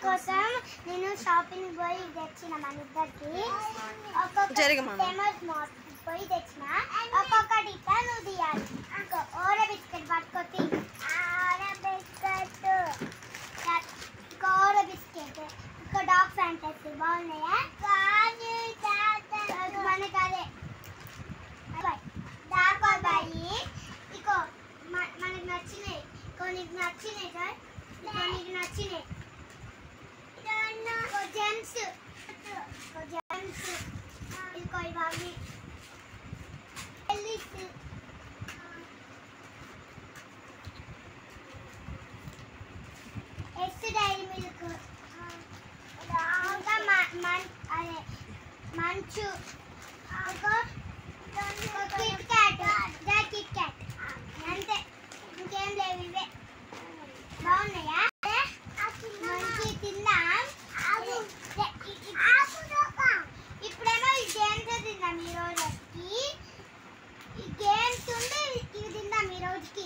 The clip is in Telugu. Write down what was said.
కోసం నేను షాపింగ్ పోయి తెచ్చిన మన ఇద్దరికి పోయి తెచ్చిన ఒక్కొక్కటి ఇట్లా నువ్వు తీయాలి. ఓర బిస్కెట్ పట్టుకొచ్చి ఓర బిస్కెట్ ఇంకో డాగ్ ఫ్యాంటసీ బాగున్నాయా? మనకు అదే దాకా బాయి ఇకో మనకు నచ్చినాయి, నీకు నచ్చినాయి సార్, నీకు నచ్చినాయి జెమ్స్ ఇంకో ఇవన్నీ డైరీ మిల్క్ ఇంకా అదే మంచు కిట్ క్యాట్ కిట్ క్యాట్ అంతే, ఇంకేం లేవు. ఇవే బాగున్నాయా? మంచి తిందాం. ఇప్పుడేమో ఈ గేమ్స్ తిందాం ఈ రోజుకి. ఈ గేమ్స్ ఉంటే ఇవి తిందాం ఈ రోజుకి.